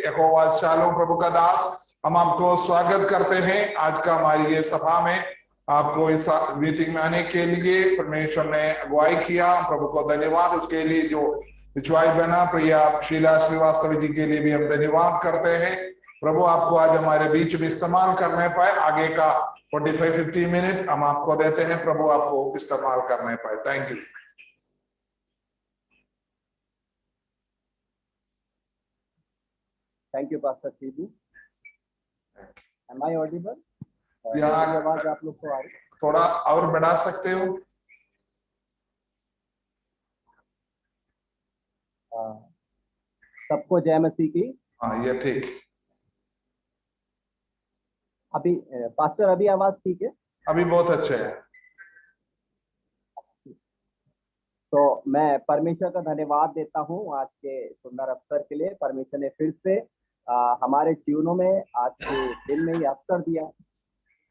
यहोवा shalom प्रभु का दास, हम आपको स्वागत करते हैं आज का हमारी ये सभा में। आपको इस मीटिंग में आने के लिए परमेश्वर ने अगुवाई किया, प्रभु को धन्यवाद। उसके लिए जो विश्वास बना प्रिया शीला श्रीवास्तव जी के लिए भी हम धन्यवाद करते हैं। प्रभु आपको आज हमारे बीच में इस्तेमाल करने पाए। आगे का 45-50 मिनट हम आपको देते हैं, प्रभु आपको इस्तेमाल करने पाए। Thank you. Thank you pastor Shibu. Am I audible? आवाज आप लोग को आ रही? थोड़ा और बढ़ा सकते हो? सबको जय मसीह की। हाँ, ये ठीक। अभी पास्टर अभी आवाज ठीक है? अभी बहुत अच्छे है। तो मैं परमेश्वर का धन्यवाद देता हूँ आज के सुंदर अवसर के लिए। परमेश्वर ने फिर से हमारे जीवनों में आज के दिन में ये अवसर दिया।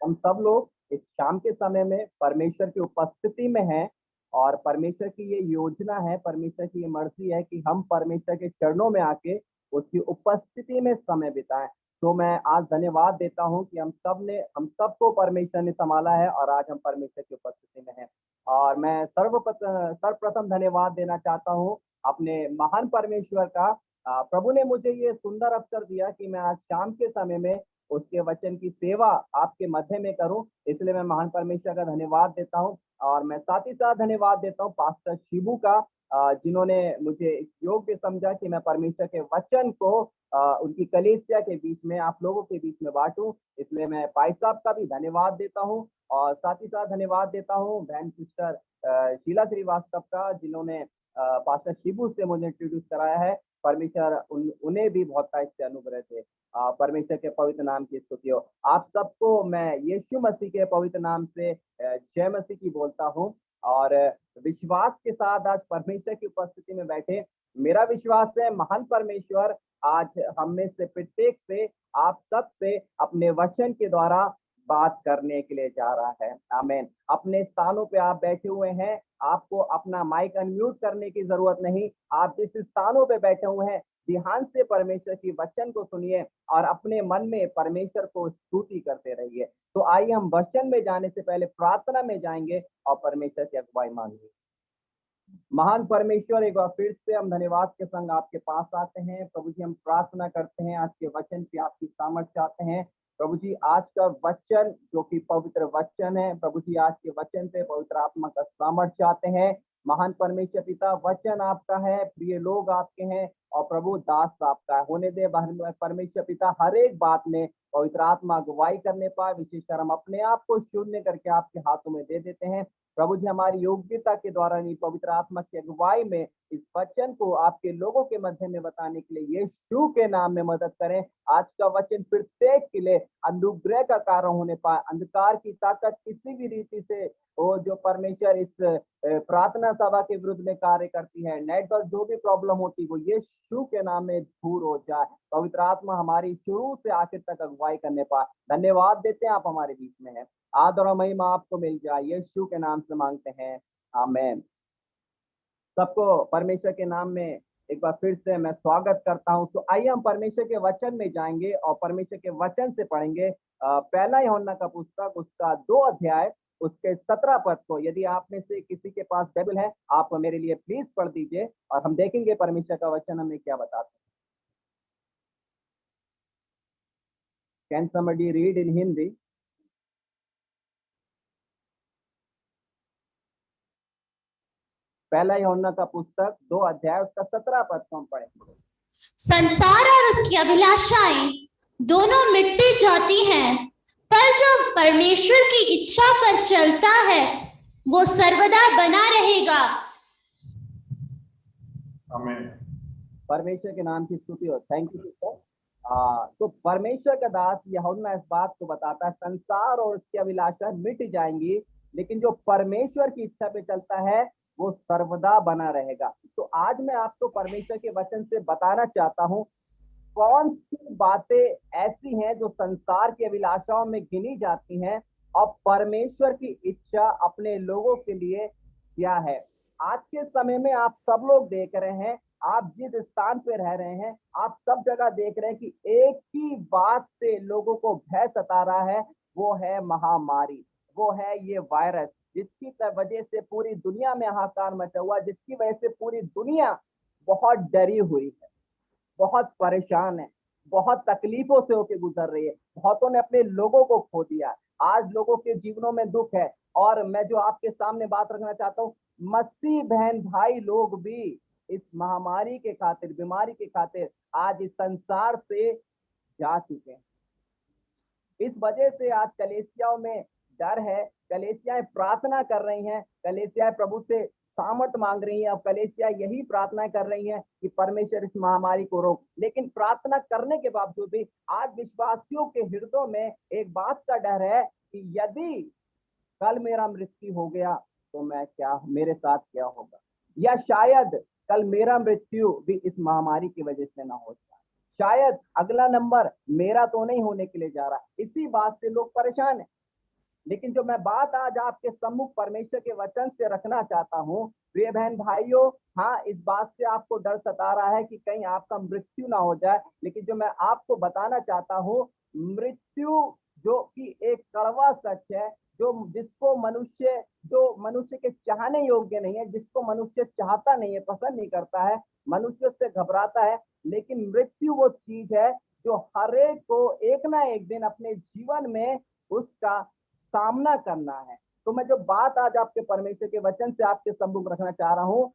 हम सब लोग इस शाम के समय में परमेश्वर की उपस्थिति में हैं और परमेश्वर की ये योजना है, परमेश्वर की ये मर्जी है कि हम परमेश्वर के चरणों में आके उसकी उपस्थिति में समय बिताएं। तो मैं आज धन्यवाद देता हूं कि हम सबको परमेश्वर ने संभाला है और आज हम परमेश्वर की उपस्थिति में हैं। और मैं सर्वप्रथम धन्यवाद देना चाहता हूं अपने महान परमेश्वर का। प्रभु ने मुझे ये सुंदर अवसर दिया कि मैं आज शाम के समय में उसके वचन की सेवा आपके मध्य में करूं, इसलिए मैं महान परमेश्वर का धन्यवाद देता हूं। और मैं साथ ही साथ धन्यवाद देता हूं पास्टर शिबू का, जिन्होंने मुझे योग्य समझा कि मैं परमेश्वर के वचन को उनकी कलीसिया के बीच में, आप लोगों के बीच में बांटूं। इसलिए मैं भाई साहब का भी धन्यवाद देता हूं और साथ ही साथ धन्यवाद देता हूं बहन सिस्टर शीला श्रीवास्तव का, जिन्होंने पास्टर शिबू से मुझे इंट्रोड्यूस कराया है। परमेश्वर उन्हें भी बहुत इससे अनुग्रह थे। परमेश्वर के पवित्र नाम की स्तुति हो। आप सबको मैं यीशु मसीह के पवित्र नाम से जय मसीह की बोलता हूं और विश्वास के साथ आज परमेश्वर की उपस्थिति में बैठे। मेरा विश्वास है महान परमेश्वर आज हम में से प्रत्येक से, आप सब से अपने वचन के द्वारा बात करने के लिए जा रहा है। आमीन। अपने स्थानों पे आप बैठे हुए हैं, आपको अपना माइक अनम्यूट करने की जरूरत नहीं। आप जिस स्थानों पे बैठे हुए हैं ध्यान से परमेश्वर की वचन को सुनिए और अपने मन में परमेश्वर को स्तुति करते रहिए। तो आइए हम वचन में जाने से पहले प्रार्थना में जाएंगे और परमेश्वर की अगुवाई मांगेंगे। महान परमेश्वर, एक बार फिर से हम धन्यवाद के संग आपके पास आते हैं। प्रभु जी, हम प्रार्थना करते हैं आज के वचन की आपकी सामर्थ्य चाहते हैं। प्रभु जी, आज का वचन जो कि पवित्र वचन है, प्रभु जी आज के वचन पे पवित्र आत्मा का सामर्थ्य चाहते हैं। महान परमेश्वर पिता, वचन आपका है, प्रिय लोग आपके हैं और प्रभु दास आपका है। होने दे परमेश्वर पिता हर एक बात में पवित्र आत्मा अगुवाई करने पाए। विशेषकर हम अपने आप को शून्य करके आपके हाथों में दे देते हैं। प्रभु जी, हमारी योग्यता के द्वारा नहीं, पवित्र आत्मा की अगुवाई में इस वचन को आपके लोगों के मध्य में बताने के लिए यीशु के नाम में मदद करें। आज का वचन प्रत्येक के लिए अनुग्रह का कारण होने पाए। अंधकार की ताकत किसी भी रीति से वो जो परमेश्वर इस प्रार्थना सभा के विरुद्ध में कार्य करती है, नेटवर्क जो भी प्रॉब्लम होती है, वो यीशु के नाम में दूर हो जाए। पवित्र आत्मा हमारी शुरू से आखिर तक अगुवाई करने पाए। धन्यवाद देते हैं, आप हमारे बीच में हैं। आदर और महिमा आपको मिल जाए, यीशु के नाम से मांगते हैं, आमीन। सबको परमेश्वर के नाम में एक बार फिर से मैं स्वागत करता हूं। तो आइए हम परमेश्वर के वचन में जाएंगे और परमेश्वर के वचन से पढ़ेंगे पहला यूहन्ना का पुस्तक, उसका 2 अध्याय, उसके 17 पद को। यदि आप में से किसी के पास बाइबल है, आप मेरे लिए प्लीज पढ़ दीजिए और हम देखेंगे परमेश्वर का वचन हमें क्या बताता है। Can somebody read in Hindi? पहला यूहन्ना का पुस्तक 2 अध्याय, उसका 17 पद को हम पढ़ेंगे। संसार और उसकी अभिलाषाएं दोनों मिटती जाती हैं, पर जो परमेश्वर की इच्छा पर चलता है वो सर्वदा बना रहेगा। आमीन। परमेश्वर के नाम की स्तुति हो। Thank you sister. तो परमेश्वर का दास यूहन्ना इस बात को बताता है, संसार और उसकी अभिलाषा मिट जाएंगी, लेकिन जो परमेश्वर की इच्छा पे चलता है वो सर्वदा बना रहेगा। तो आज मैं आपको परमेश्वर के वचन से बताना चाहता हूं कौन सी बातें ऐसी हैं जो संसार की अभिलाषाओं में गिनी जाती हैं और परमेश्वर की इच्छा अपने लोगों के लिए क्या है। आज के समय में आप सब लोग देख रहे हैं आप जिस स्थान पे रह रहे हैं, आप सब जगह देख रहे हैं कि एक ही बात से लोगों को भय सता रहा है, वो है महामारी, वो है ये वायरस, जिसकी वजह से पूरी दुनिया में हाहाकार मचा हुआ, जिसकी वजह से पूरी दुनिया बहुत डरी हुई है, बहुत परेशान है, बहुत तकलीफों से होकर गुजर रही है। बहुतों ने अपने लोगों को खो दिया। आज लोगों के जीवनों में दुख है। और मैं जो आपके सामने बात रखना चाहता हूँ, मसीह बहन भाई लोग भी इस महामारी के खातिर, बीमारी के खातिर आज इस संसार से जा चुके हैं। इस वजह से आज कलीसियाओं में डर है, कलीसियाएं प्रार्थना कर रही हैं, कलीसियाएं प्रभु से सामर्थ मांग रही हैं। अब कलीसिया यही प्रार्थना कर रही हैं कि परमेश्वर इस महामारी को रोक। लेकिन प्रार्थना करने के बावजूद भी आज विश्वासियों के हृदयों में एक बात का डर है कि यदि कल मेरा मृत्यु हो गया तो मैं क्या, मेरे साथ क्या होगा, या शायद कल मेरा मृत्यु भी इस महामारी की वजह से ना हो जाए, शायद अगला नंबर मेरा तो नहीं होने के लिए जा रहा। इसी बात से लोग परेशान हैं। लेकिन जो मैं बात आज आपके सम्मुख परमेश्वर के वचन से रखना चाहता हूँ, प्रिय बहन भाइयों, हाँ, इस बात से आपको डर सता रहा है कि कहीं आपका मृत्यु ना हो जाए। लेकिन जो मैं आपको बताना चाहता हूँ, मृत्यु जो कि एक कड़वा सच है, जो मनुष्य के चाहने योग्य नहीं है, जिसको मनुष्य चाहता नहीं है, पसंद नहीं करता है, मनुष्य से घबराता है। लेकिन मृत्यु वो चीज है जो हर एक को एक ना एक दिन अपने जीवन में उसका सामना करना है। तो मैं जो बात आज आपके परमेश्वर के वचन से आपके सम्मुख रखना चाह रहा हूँ,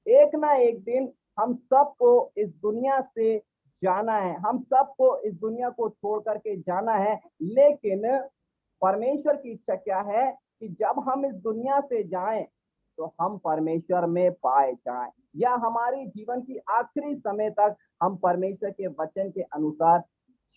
एक ना एक दिन हम सबको इस दुनिया से जाना है, हम सबको इस दुनिया को छोड़ करके जाना है। लेकिन परमेश्वर की इच्छा क्या है कि जब हम इस दुनिया से जाएं तो हम परमेश्वर में पाए जाएं, या हमारी जीवन की आखिरी समय तक हम परमेश्वर के वचन के अनुसार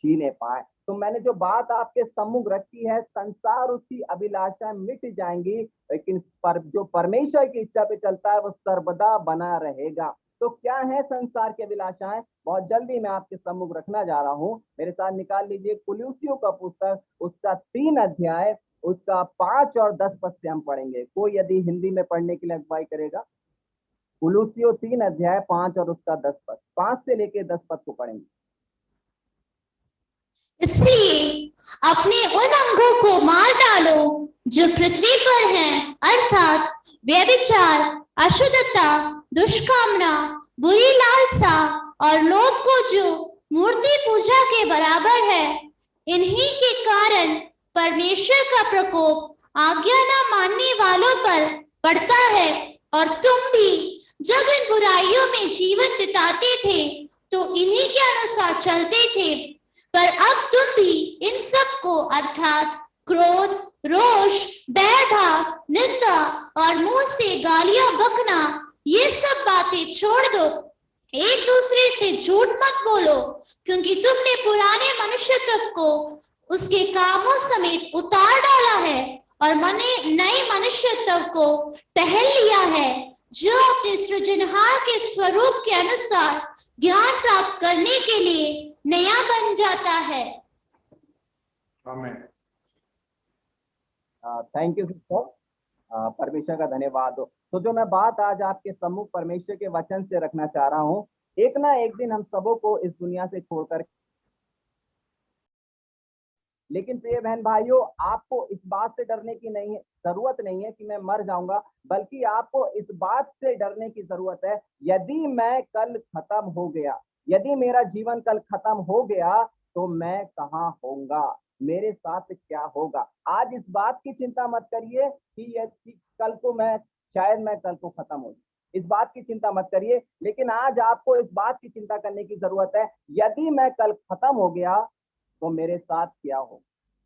जीने पाए। तो मैंने जो बात आपके सम्मुख रखी है, संसार उसकी अभिलाषाएं मिट जाएंगी, लेकिन जो परमेश्वर की इच्छा पे चलता है वो सर्वदा बना रहेगा। तो क्या है संसार की अभिलाषाएं? बहुत जल्दी मैं आपके सम्मुख रखना जा रहा हूँ। मेरे साथ निकाल लीजिए कुलुसियों का पुस्तक, उसका 3 अध्याय, उसका 5 और 10 पद से हम पढ़ेंगे। कोई यदि हिंदी में पढ़ने के लिए अगुवाई करेगा? कुलुसियों 3 अध्याय 5 और उसका 10 पद, 5 से लेके 10 पद को पढ़ेंगे। इसलिए अपने उन अंगों को मार डालो जो पृथ्वी पर हैं, अर्थात व्यभिचार, अशुद्धता, दुष्कामना, बुरी लालसा और लोभ को जो मूर्ति पूजा के बराबर है। इन्हीं के कारण परमेश्वर का प्रकोप आज्ञा न मानने वालों पर पड़ता है। और तुम भी जब इन बुराइयों में जीवन बिताते थे तो इन्हीं के अनुसार चलते थे, पर अब तुम भी इन सब को अर्थात क्रोध, रोष, बैर भाव, निंदा और मुंह से गालियां बकना, ये सब बातें छोड़ दो। एक दूसरे से झूठ मत बोलो, क्योंकि तुमने पुराने मनुष्यत्व को उसके कामों समेत उतार डाला है और नए मनुष्यत्व को पहन लिया है, जो अपने सृजनहार के स्वरूप के अनुसार ज्ञान प्राप्त करने के लिए नया बन जाता है। आमीन। थैंक यू सिस्टर, परमेश्वर का धन्यवाद हो। तो जो मैं बात आज आपके सम्मुख परमेश्वर के वचन से रखना चाह रहा हूँ, एक ना एक दिन हम सबों को इस दुनिया से छोड़कर, लेकिन प्रिय बहन भाइयों, आपको इस बात से डरने की जरूरत नहीं है कि मैं मर जाऊंगा, बल्कि आपको इस बात से डरने की जरूरत है, यदि मैं कल खत्म हो गया, यदि मेरा जीवन कल खत्म हो गया तो मैं कहाँ होऊंगा, मेरे साथ क्या होगा। आज इस बात की चिंता मत करिए कि कल को शायद मैं कल को खत्म हो, इस बात की चिंता मत करिए। लेकिन आज आपको इस बात की चिंता करने की जरूरत है, यदि मैं कल खत्म हो गया तो मेरे साथ क्या हो।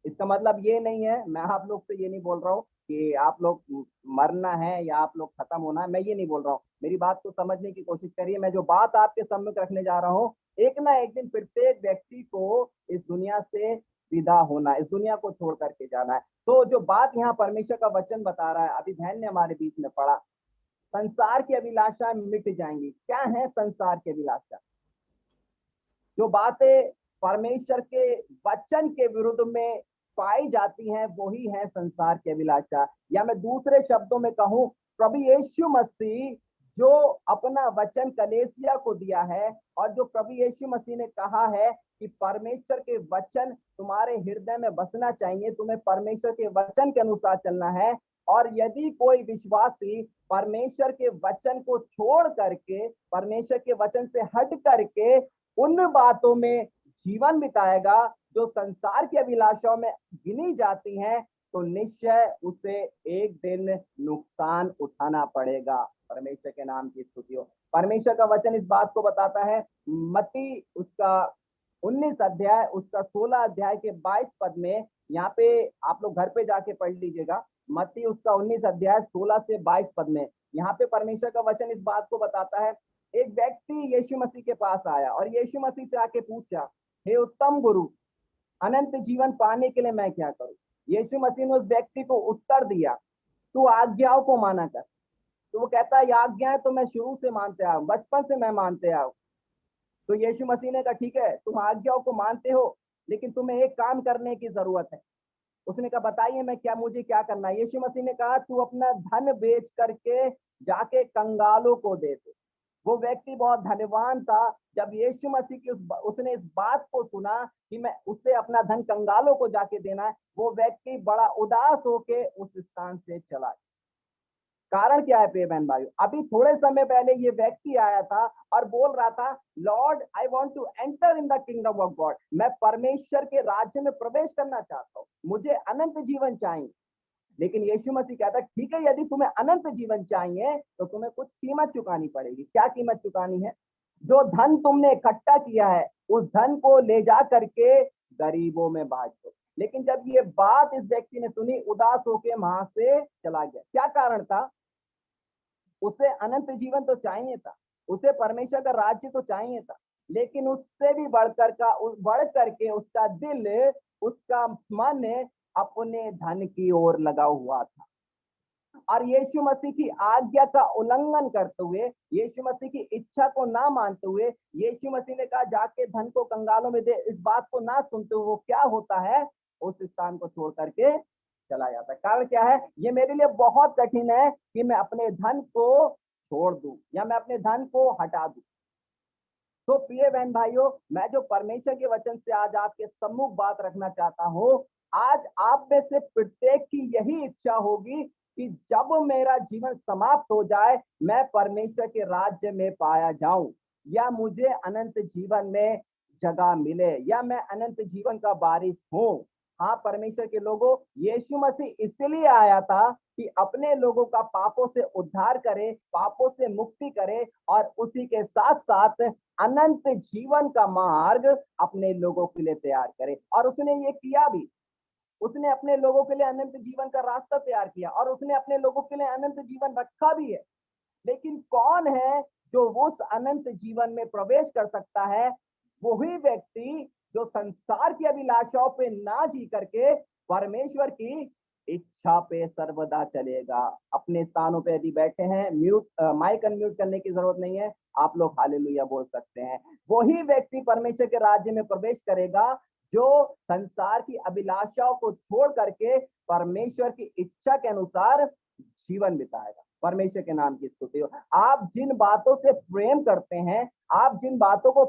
इसका मतलब ये नहीं है, मैं आप लोग से ये नहीं बोल रहा हूँ कि आप लोग मरना है या आप लोग खत्म होना है, मैं ये नहीं बोल रहा हूँ। मेरी बात को समझने की कोशिश करिए। मैं जो बात आपके सम्मुख रखने जा रहा हूँ, एक ना एक दिन प्रत्येक व्यक्ति को इस दुनिया से विदा होना, इस दुनिया को छोड़ करके जाना है। तो जो बात यहाँ परमेश्वर का वचन बता रहा है, अभी बहन ने हमारे बीच में पढ़ा, संसार की अभिलाषा मिट जाएंगी। क्या है संसार की अभिलाषा? जो बातें परमेश्वर के वचन के विरुद्ध में पाई जाती हैं, वही है संसार की अभिलाषा। या मैं दूसरे शब्दों में कहूं, प्रभु यीशु मसीह जो अपना वचन कलीसिया को दिया है, और जो प्रभु यीशु मसीह ने कहा है कि परमेश्वर के वचन तुम्हारे हृदय में बसना चाहिए, तुम्हें परमेश्वर के वचन के अनुसार चलना है। और यदि कोई विश्वासी परमेश्वर के वचन को छोड़ करके, परमेश्वर के वचन से हट करके उन बातों में जीवन बिताएगा जो संसार की अभिलाषाओं में गिनी जाती हैं, तो निश्चय उसे एक दिन नुकसान उठाना पड़ेगा। परमेश्वर के नाम की स्तुति हो। परमेश्वर का वचन इस बात को बताता है, मत्ती उसका 19 अध्याय उसका 16 अध्याय के 22 पद में, यहाँ पे आप लोग घर पे जाके पढ़ लीजिएगा। मत्ती उसका 19 अध्याय 16 से 22 पद में यहाँ पे परमेश्वर का वचन इस बात को बताता है, एक व्यक्ति यीशु मसीह के पास आया और यीशु मसीह से आके पूछा, हे उत्तम गुरु, अनंत जीवन पाने के लिए मैं क्या करूं? यीशु मसीह ने उस व्यक्ति को उत्तर दिया, तू आज्ञाओं को माना कर। तो वो कहता है, आज्ञाएं तो मैं शुरू से मानते आया हूं, बचपन से मैं मानते आया हूं। तो यीशु मसीह ने कहा, ठीक है, तुम आज्ञाओं को मानते हो, लेकिन तुम्हें एक काम करने की जरूरत है। उसने कहा, बताइए मैं क्या, मुझे क्या करना है? यीशु मसीह ने कहा, तू अपना धन बेच करके जाके कंगालों को दे दे। वो व्यक्ति बहुत धनवान था। जब यीशु मसीह की उसने इस बात को सुना कि मैं उससे अपना धन कंगालों को जाके देना है, वो व्यक्ति बड़ा उदास होके उस स्थान से चला। कारण क्या है प्रिय बहन भाइयों? अभी थोड़े समय पहले ये व्यक्ति आया था और बोल रहा था, Lord I want to enter in the kingdom of God. मैं परमेश्वर के राज्य में प्रवेश करना चाहता हूँ, मुझे अनंत जीवन चाहिए। लेकिन यीशु मसीह कहता है, ठीक है, यदि तुम्हें अनंत जीवन चाहिए तो तुम्हें कुछ कीमत चुकानी पड़ेगी। क्या कीमत चुकानी है? जो धन तुमने इकट्ठा किया है उस धन को ले जा करके गरीबों में बांट दो। लेकिन जब ये बात इस व्यक्ति ने सुनी, उदास होकर वहां से चला गया। क्या कारण था? उसे अनंत जीवन तो चाहिए था, उसे परमेश्वर का राज्य तो चाहिए था, लेकिन उससे भी बढ़ करके उसका दिल, उसका मन अपने धन की ओर लगा हुआ था। और यीशु मसीह की आज्ञा का उल्लंघन करते हुए, यीशु मसीह की इच्छा को ना मानते हुए, यीशु मसीह ने कहा जाके धन को कंगालों में दे, इस बात को ना सुनते हुए वो क्या होता है? उस स्थान को छोड़ करके चला जाता है। कारण क्या है? ये मेरे लिए बहुत कठिन है कि मैं अपने धन को छोड़ दूं या मैं अपने धन को हटा दूं। तो प्रिय बहन भाइयों, मैं जो परमेश्वर के वचन से आज आपके सम्मुख बात रखना चाहता हूँ, आज आप में से प्रत्येक की यही इच्छा होगी कि जब मेरा जीवन समाप्त हो जाए, मैं परमेश्वर के राज्य में पाया जाऊं, या मुझे अनंत जीवन में जगह मिले, या मैं अनंत जीवन का वारिस हूं। हाँ परमेश्वर के लोगों, यीशु मसीह इसलिए आया था कि अपने लोगों का पापों से उद्धार करे, पापों से मुक्ति करे, और उसी के साथ साथ अनंत जीवन का मार्ग अपने लोगों के लिए तैयार करे। और उसने ये किया भी। उसने अपने लोगों के लिए अनंत जीवन का रास्ता तैयार किया और उसने अपने लोगों के लिए अनंत जीवन रखा भी है। लेकिन कौन है जो उस अनंत जीवन में प्रवेश कर सकता है? वही व्यक्ति जो संसार की अभिलाषाओं पे ना जी करके परमेश्वर की इच्छा पे सर्वदा चलेगा। अपने स्थानों पे यदि बैठे हैं, माइक अनम्यूट करने की जरूरत नहीं है, आप लोग हालेलुया बोल सकते हैं। वही व्यक्ति परमेश्वर के राज्य में प्रवेश करेगा जो संसार की अभिलाषाओं को छोड़ करके परमेश्वर की इच्छा के अनुसार जीवन बिताएगा। परमेश्वर के नाम की स्तुति हो। आप जिन बातों से प्रेम करते हैं, आप जिन बातों को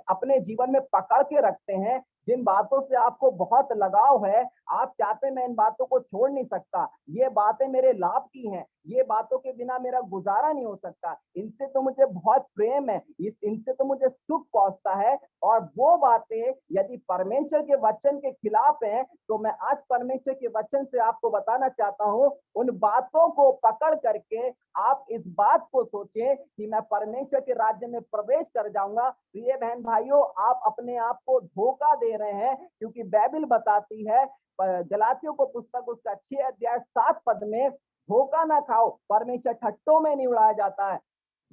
अपने जीवन में पकड़ के रखते हैं, जिन बातों से आपको बहुत लगाव है, आप चाहते मैं इन बातों को छोड़ नहीं सकता, ये बातें मेरे लाभ की हैं, ये बातों के बिना मेरा गुजारा नहीं हो सकता, इनसे तो मुझे बहुत प्रेम है, इनसे तो मुझे सुख पहुंचता है, और वो बातें यदि परमेश्वर के वचन के खिलाफ हैं, तो मैं आज परमेश्वर के वचन से आपको बताना चाहता हूं, उन बातों को पकड़ करके आप इस बात को सोचें कि मैं परमेश्वर के राज्य में प्रवेश कर जाऊंगा। प्रिय बहन भाइयों, आप अपने आप को धोखा दे रहे हैं, क्योंकि बाइबल बताती है, गलातियों को पुस्तक उसका 6 अध्याय 7 पद में, धोखा ना खाओ, परमेश्वर ठट्टों में नहीं उड़ाया जाता है।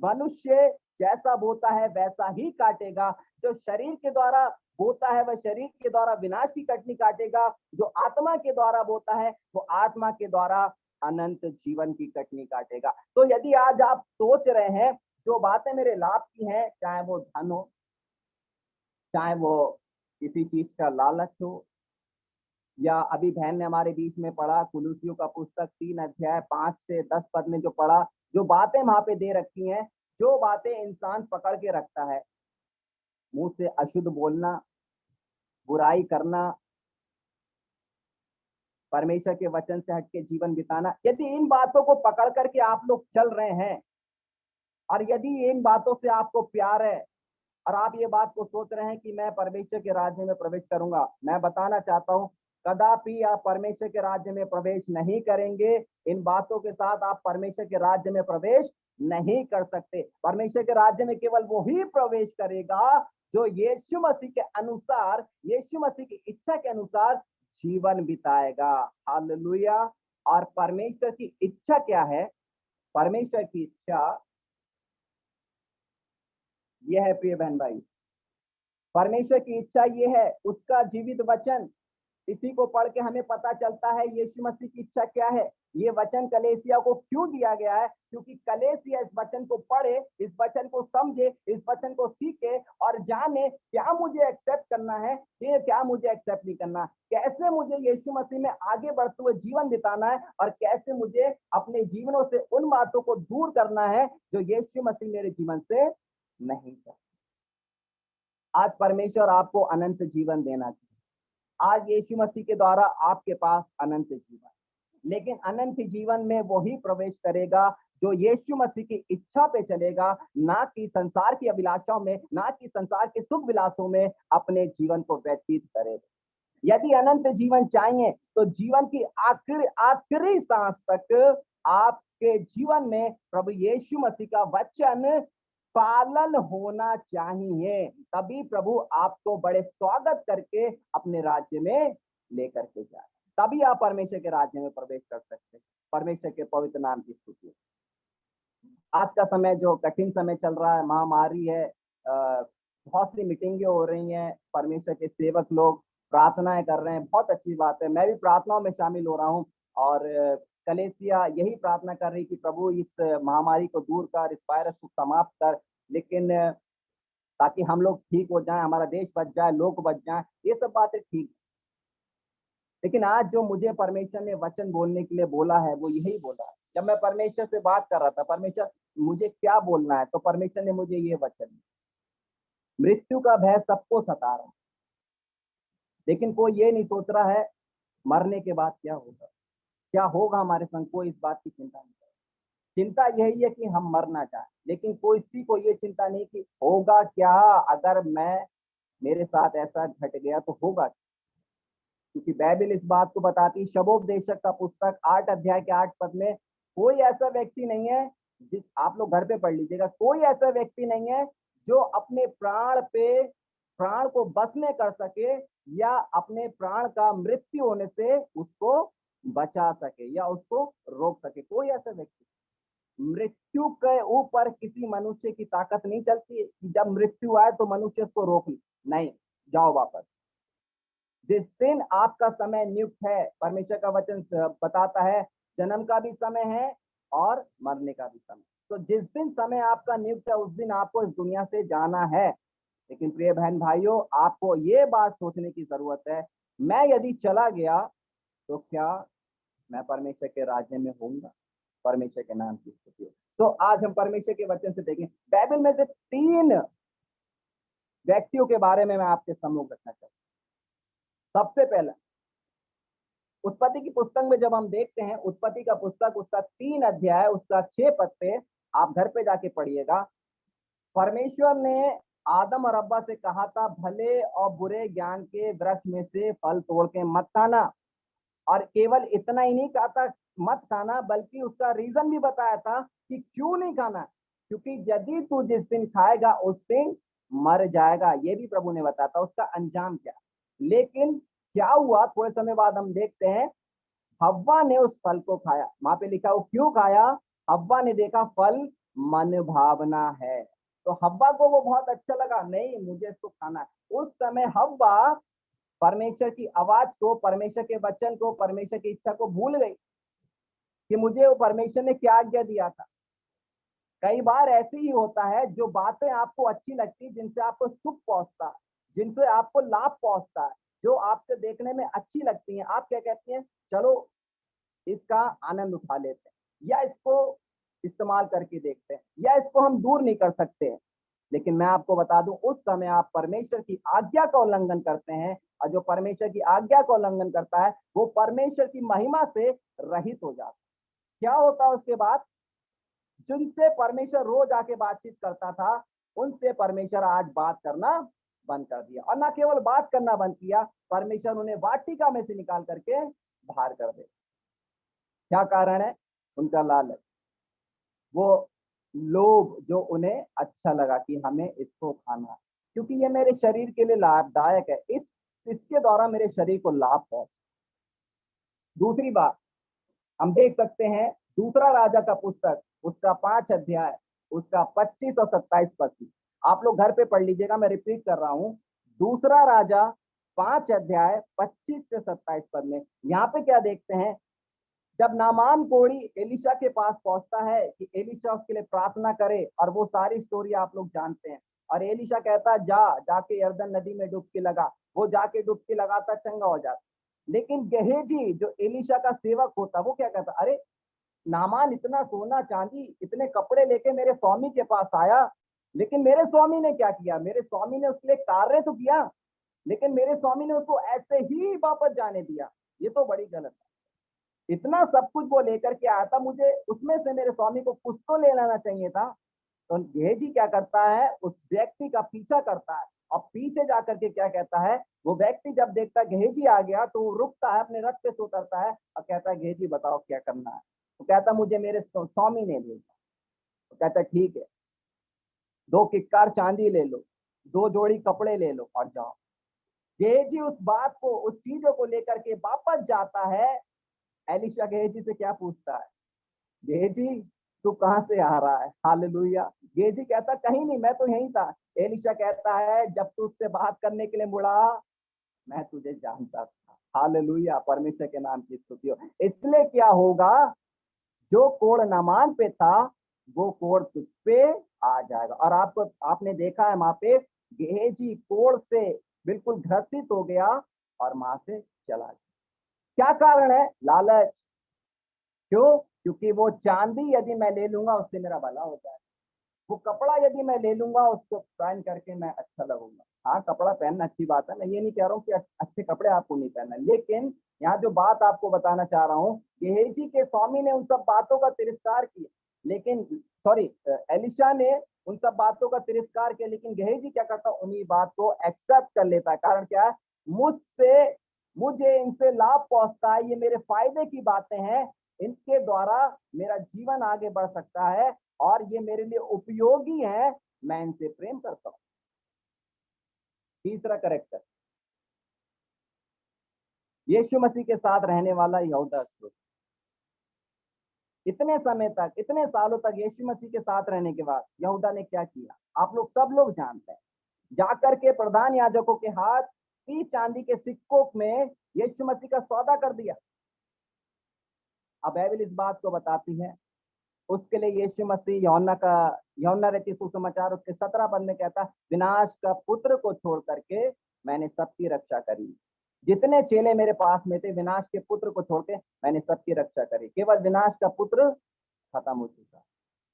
मनुष्य जैसा बोता है वैसा ही काटेगा। जो शरीर के द्वारा बोता है वह शरीर के द्वारा विनाश की कटनी काटेगा, जो आत्मा के द्वारा बोता है वो आत्मा के द्वारा अनंत जीवन की कटनी काटेगा। तो यदि आज आप सोच रहे हैं जो बातें मेरे लाभ की हैं, चाहे वो धन हो, चाहे वो किसी चीज का लालच हो, या अभी बहन ने हमारे बीच में पढ़ा कुलुसियों का पुस्तक 3 अध्याय 5 से 10 पद में जो पढ़ा, जो बातें वहां पे दे रखी हैं, जो बातें इंसान पकड़ के रखता है, मुंह से अशुद्ध बोलना, बुराई करना, परमेश्वर के वचन से हटके जीवन बिताना, यदि इन बातों को पकड़ करके आप लोग चल रहे हैं और यदि इन बातों से आपको प्यार है और आप ये बात को सोच रहे हैं कि मैं परमेश्वर के राज्य में प्रवेश करूंगा, मैं बताना चाहता हूं कदापि आप परमेश्वर के राज्य में प्रवेश नहीं करेंगे। इन बातों के साथ आप परमेश्वर के राज्य में प्रवेश नहीं कर सकते। परमेश्वर के राज्य में केवल वो ही प्रवेश करेगा जो यीशु मसीह के अनुसार, यीशु मसीह की इच्छा के अनुसार जीवन बिताएगा। हालेलुया। और परमेश्वर की इच्छा क्या है? परमेश्वर की इच्छा यह है प्रिय बहन भाई, परमेश्वर की इच्छा ये है, उसका जीवित वचन, इसी को पढ़ के हमें पता चलता है यीशु मसीह की इच्छा क्या है। ये वचन कलेसिया को क्यों दिया गया है? क्योंकि कलेसिया इस वचन को पढ़े, इस वचन को समझे, इस वचन को सीखे और जाने क्या मुझे एक्सेप्ट करना है, ये क्या मुझे एक्सेप्ट नहीं करना, कैसे मुझे यीशु मसीह में आगे बढ़ते हुए जीवन बिताना है और कैसे मुझे अपने जीवनों से उन बातों को दूर करना है जो यीशु मसीह मेरे जीवन से नहीं चाहते। आज परमेश्वर आपको अनंत जीवन देना चाहिए। आज यीशु मसीह के द्वारा आपके पास अनंत जीवन, लेकिन अनंत जीवन में वही प्रवेश करेगा जो यीशु मसीह की इच्छा पे चलेगा, ना कि संसार की अभिलाषाओं में, ना कि संसार के सुख विलासों में अपने जीवन को व्यतीत करेगा। यदि अनंत जीवन चाहिए तो जीवन की आखिरी सांस तक आपके जीवन में प्रभु यीशु मसीह का वचन पालन होना चाहिए, तभी प्रभु आपको बड़े स्वागत करके अपने राज्य में लेकर के जाए, तभी आप परमेश्वर के राज्य में प्रवेश कर सकते हैं। परमेश्वर के पवित्र नाम की स्तुति। आज का समय जो कठिन समय चल रहा है, महामारी है, बहुत सी मीटिंगें हो रही हैं, परमेश्वर के सेवक लोग प्रार्थनाएं कर रहे हैं, बहुत अच्छी बात है। मैं भी प्रार्थनाओं में शामिल हो रहा हूँ और कलेसिया यही प्रार्थना कर रही कि प्रभु इस महामारी को दूर कर, इस वायरस को समाप्त कर, लेकिन ताकि हम लोग ठीक हो जाएं, हमारा देश बच जाए, लोग बच जाएं, ये सब बातें ठीक। लेकिन आज जो मुझे परमेश्वर ने वचन बोलने के लिए बोला है वो यही बोला है। जब मैं परमेश्वर से बात कर रहा था, परमेश्वर मुझे क्या बोलना है, तो परमेश्वर ने मुझे ये वचन दिया। मृत्यु का भय सबको सता रहा है, लेकिन कोई ये नहीं सोच रहा है मरने के बाद क्या होगा, क्या होगा हमारे संग, कोई इस बात की चिंता नहीं। चिंता यही है कि हम मरना चाहें, लेकिन कोई किसी को ये चिंता नहीं कि होगा क्या, अगर मेरे साथ ऐसा घट गया तो होगा। क्योंकि बाइबल इस बात को बताती, शबोपदेशक का पुस्तक 8 अध्याय के 8 पद में, कोई ऐसा व्यक्ति नहीं है, जिस आप लोग घर पे पढ़ लीजिएगा, कोई ऐसा व्यक्ति नहीं है जो अपने प्राण को बस में कर सके या अपने प्राण का मृत्यु होने से उसको बचा सके या उसको रोक सके। कोई ऐसा व्यक्ति, मृत्यु के ऊपर किसी मनुष्य की ताकत नहीं चलती कि जब मृत्यु आए तो मनुष्य उसको रोक ले, नहीं, जाओ वापस। जिस दिन आपका समय नियुक्त है, परमेश्वर का वचन बताता है, जन्म का भी समय है और मरने का भी समय। तो जिस दिन समय आपका नियुक्त है उस दिन आपको इस दुनिया से जाना है। लेकिन प्रिय बहन भाइयों, आपको ये बात सोचने की जरूरत है, मैं यदि चला गया तो क्या मैं परमेश्वर के राज्य में होऊंगा? परमेश्वर के नाम की स्तुति हो। तो आज हम परमेश्वर के वचन से देखें, बाइबल में से 3 व्यक्तियों के बारे में मैं आपके सम्मुख रखना चाहता हूं। सबसे पहला, उत्पत्ति की पुस्तक में जब हम देखते हैं, उत्पत्ति का पुस्तक उसका 3 अध्याय उसका 6 पद पे, आप घर पे जाके पढ़िएगा। परमेश्वर ने आदम और अब्बा से कहा था, भले और बुरे ज्ञान के वृक्ष में से फल तोड़ के मत खाना। और केवल इतना ही नहीं कहा था मत खाना, बल्कि उसका रीजन भी बताया था कि क्यों नहीं खाना, क्योंकि यदि तू जिस दिन खाएगा उस दिन मर जाएगा। ये भी प्रभु ने बताया था, उसका अंजाम क्या। लेकिन क्या हुआ, थोड़े समय बाद हम देखते हैं हव्वा ने उस फल को खाया। वहां पे लिखा वो क्यों खाया, हव्वा ने देखा फल मन भावना है, तो हव्वा को वो बहुत अच्छा लगा, नहीं मुझे इसको खाना है। उस समय हव्वा परमेश्वर की आवाज को, परमेश्वर के वचन को, परमेश्वर की इच्छा को भूल गई कि मुझे वो परमेश्वर ने क्या आज्ञा दिया था। कई बार ऐसे ही होता है, जो बातें आपको अच्छी लगती, जिनसे आपको सुख पहुंचता है, जिनसे आपको लाभ पहुंचता है, जो आपके देखने में अच्छी लगती हैं, आप क्या कहती हैं, चलो इसका आनंद उठा लेते हैं या इसको इस्तेमाल करके देखते हैं, या इसको हम दूर नहीं कर सकते हैं। लेकिन मैं आपको बता दूं, उस समय आप परमेश्वर की आज्ञा का उल्लंघन करते हैं, और जो परमेश्वर की आज्ञा का उल्लंघन करता है वो परमेश्वर की महिमा से रहित हो जाता है। क्या होता है उसके बाद? जिनसे परमेश्वर रोज आके बातचीत करता था, उनसे परमेश्वर आज बात करना बंद कर दिया। और ना केवल बात करना बंद किया, परमेश्वर उन्हें वाटिका में से निकाल करके बाहर कर दे। क्या कारण है? उनका लालच, वो लोभ जो उन्हें अच्छा लगा कि हमें इसको खाना है, क्योंकि ये मेरे शरीर के लिए लाभदायक है, इसके द्वारा मेरे शरीर को लाभ पहुंचे। दूसरी बात हम देख सकते हैं, दूसरा राजा का पुस्तक, उसका 5 अध्याय, उसका 25 और 27 पद। आप लोग घर पे पढ़ लीजिएगा, मैं रिपीट कर रहा हूं। दूसरा राजा 5 अध्याय 25 से 27 पद में यहाँ पे क्या देखते हैं? जब नामान कोढ़ी एलिशा के पास पहुंचता है कि एलिशा उसके लिए प्रार्थना करे, और वो सारी स्टोरी आप लोग जानते हैं। और एलिशा कहता है जाके यरदन नदी में डुबकी लगा। वो जाके डुबकी लगाता, चंगा हो जाता। लेकिन गेहजी जो एलिशा का सेवक होता, वो क्या कहता? अरे नामान इतना सोना चांदी इतने कपड़े लेके मेरे स्वामी के पास आया, लेकिन मेरे स्वामी ने क्या किया? मेरे स्वामी ने उसके लिए कार्य तो किया, लेकिन मेरे स्वामी ने उसको ऐसे ही वापस जाने दिया। ये तो बड़ी गलत है। इतना सब कुछ वो लेकर के आया था, मुझे उसमें से मेरे स्वामी को कुछ तो ले लेना चाहिए था। तो गेहजी क्या करता है? उस व्यक्ति का पीछा करता है, और पीछे जाकर के क्या कहता है? वो व्यक्ति जब देखता है गेहजी आ गया, तो वो रुकता है, अपने रथ पे से उतरता है और कहता है, गेहजी बताओ क्या करना है? तो कहता, मुझे मेरे स्वामी ने भेजा। तो कहता ठीक है, 2 किक्कार चांदी ले लो, 2 जोड़ी कपड़े ले लो और जाओ। गेहजी उस बात को, उस चीजों को लेकर के वापस जाता है। एलिशा गेहजी से क्या पूछता है? गेहजी तू कहां से आ रहा है? हालेलुया। गेहजी कहता कहीं नहीं, मैं तो यहीं था। एलिशा कहता है, जब तू उससे बात करने के लिए मुड़ा, मैं तुझे जानता था। हालेलुया, परमेश्वर के नाम की स्तुति हो। इसलिए क्या होगा? जो कोढ़ नामान पे था, वो कोढ़ तुझ पे आ जाएगा। और आपने देखा है वहां पे गेहजी कोढ़ से बिल्कुल ग्रसित हो गया और वहां से चला गया। क्या कारण है? लालच। क्यों? क्योंकि वो चांदी यदि मैं ले लूंगा, उससे मेरा भला होता है। वो कपड़ा यदि मैं ले लूंगा, उसको पहन करके मैं अच्छा लगूंगा। हाँ, कपड़ा पहनना अच्छी बात है, मैं ये नहीं कह रहा हूँ कि अच्छे कपड़े आपको नहीं पहनना, लेकिन यहाँ जो बात आपको बताना चाह रहा हूँ, गेहजी के स्वामी ने उन सब बातों का तिरस्कार किया, लेकिन एलिशा ने उन सब बातों का तिरस्कार किया, लेकिन गेहजी क्या करता? उन्हीं बात को एक्सेप्ट कर लेता है। कारण क्या है? मुझे इनसे लाभ पहुंचता है, ये मेरे फायदे की बातें हैं, इनके द्वारा मेरा जीवन आगे बढ़ सकता है और ये मेरे लिए उपयोगी है, मैं इनसे प्रेम करता हूं। तीसरा कैरेक्टर, यीशु मसीह के साथ रहने वाला यहूदा इस्करियोती। इतने समय तक, इतने सालों तक यीशु मसीह के साथ रहने के बाद यहूदा ने क्या किया? आप लोग सब लोग जानते हैं। जाकर के प्रधान याजकों के हाथ 30 चांदी के सिक्कों में यीशु मसीह का सौदा कर दिया। अब बाइबल इस बात को बताती है, उसके लिए यीशु मसीह यूहन्ना रचित सुसमाचार उसके 17 पद में कहता, विनाश का पुत्र को छोड़ करके मैंने सबकी रक्षा करी। जितने चेले मेरे पास में थे, विनाश के पुत्र को छोड़ के मैंने सबकी रक्षा करी। केवल विनाश का पुत्र खत्म हो चुका।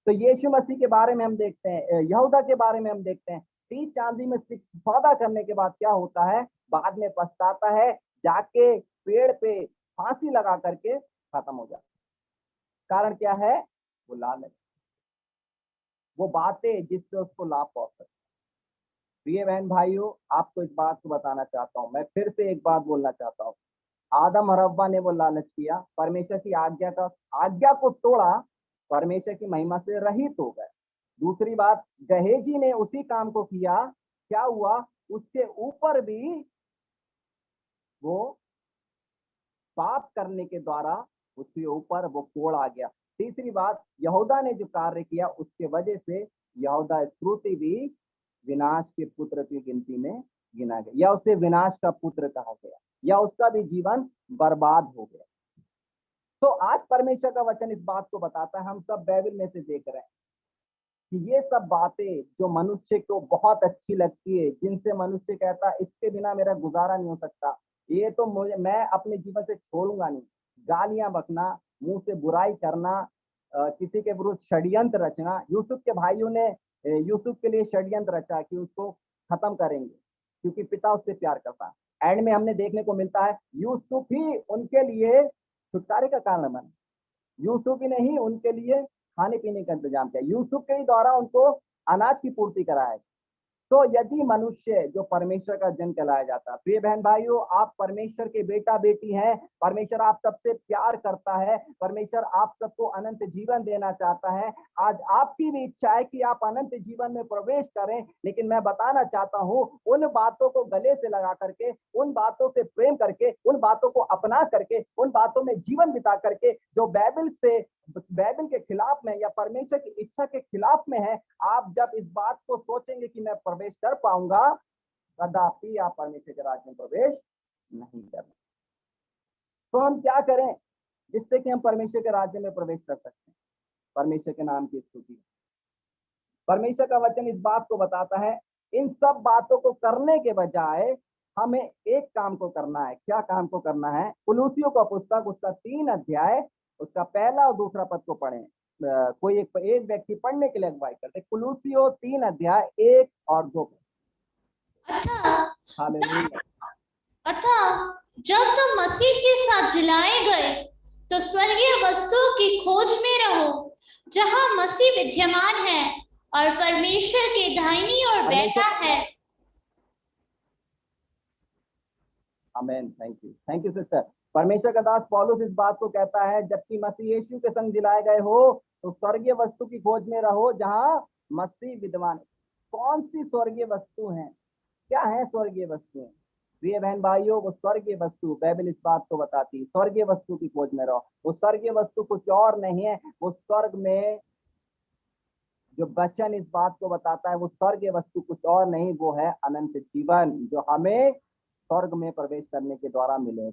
तो यीशु मसीह के बारे में हम देखते हैं, यहूदा के बारे में हम देखते हैं, 30 चांदी में सौदा करने के बाद क्या होता है? बाद में पछताता है, जाके पेड़ पे फांसी लगा करके खत्म हो जाता। कारण क्या है? वो लालच, वो बातें जिससे उसको लाभ पहुंच सकता। प्रिय बहन भाइयों, आपको इस बात को बताना चाहता हूं, मैं फिर से एक बात बोलना चाहता हूं। आदम और हव्वा ने वो लालच किया, परमेश्वर की आज्ञा को तोड़ा, परमेश्वर की महिमा से रहित हो गए। दूसरी बात, गेहजी ने उसी काम को किया, क्या हुआ? उसके ऊपर भी वो पाप करने के द्वारा उसके ऊपर वो कोढ़ आ गया। तीसरी बात, यहूदा ने जो कार्य किया, उसके वजह से यहूदा इस्करियोती भी विनाश के पुत्र की गिनती में गिना गया, या उसे विनाश का पुत्र कहा गया, या उसका भी जीवन बर्बाद हो गया। तो आज परमेश्वर का वचन इस बात को बताता है, हम सब बाइबल में से देख रहे हैं कि ये सब बातें जो मनुष्य को बहुत अच्छी लगती है, जिनसे मनुष्य कहता है इसके बिना मेरा गुजारा नहीं हो सकता, ये तो मैं अपने जीवन से छोड़ूंगा नहीं। गालियां बकना, मुंह से बुराई करना, किसी के विरुद्ध षड्यंत्र रचना। यूसुफ के भाइयों ने यूसुफ के लिए षड्यंत्र रचा कि उसको खत्म करेंगे क्योंकि पिता उससे प्यार करता है। एंड में हमने देखने को मिलता है यूसुफ ही उनके लिए छुटकारे का कारण बना। यूसुफ ही ने ही उनके लिए खाने पीने का इंतजाम किया, यूसुफ के ही द्वारा उनको अनाज की पूर्ति कराया। तो यदि मनुष्य जो परमेश्वर का जन कहलाया जाता है, प्रिय बहन भाइयों, आप परमेश्वर के बेटा बेटी हैं, परमेश्वर आप सबसे प्यार करता है, परमेश्वर आप सबको अनंत जीवन देना चाहता है। आज आपकी भी इच्छा है कि आप अनंत जीवन में प्रवेश करें, लेकिन मैं बताना चाहता हूं उन बातों को गले से लगा करके, उन बातों से प्रेम करके, उन बातों को अपना करके, उन बातों में जीवन बिता करके जो बाइबल के खिलाफ में या परमेश्वर की इच्छा के खिलाफ में है, आप जब इस बात को सोचेंगे कि मैं प्रवेश कर पाऊंगा, कदापि आप परमेश्वर के राज्य में प्रवेश नहीं कर। तो हम क्या करें जिससे कि हम परमेश्वर के राज्य में प्रवेश कर सकते हैं? परमेश्वर के नाम की स्तुति। परमेश्वर का वचन इस बात को बताता है, इन सब बातों को करने के बजाय हमें एक काम को करना है। क्या काम को करना है? कुलूसियों का पुस्तक उसका 3 अध्याय उसका पहला और दूसरा पद को पढ़ें। कोई एक व्यक्ति पढ़ने के लिए अगुवाई करते। कुलूसियों 3 अध्याय 1 और 2। अतः जब तुम मसीह के साथ जिलाए गए तो स्वर्गीय वस्तुओं की खोज में रहो जहां मसीह विद्यमान है और परमेश्वर के दाहिनी ओर बैठा है। आमीन। Thank you sister. परमेश्वर का दास पौलुस इस बात को कहता है, जबकि मसीह यीशु के संग जिलाए गए हो तो स्वर्गीय वस्तु की खोज में रहो जहां मसीह विद्यमान। कौन सी स्वर्गीय वस्तु है? क्या है स्वर्गीय वस्तुएं? प्रिय बहन भाइयों, वो स्वर्गीय वस्तु बाइबल इस बात को बताती है, स्वर्गीय वस्तु की खोज में रहो। वो स्वर्गीय वस्तु कुछ और नहीं है, वो स्वर्ग में जो वचन इस बात को बताता है, वो स्वर्गीय वस्तु कुछ और नहीं, वो है अनंत जीवन जो हमें स्वर्ग में प्रवेश करने के द्वारा मिले।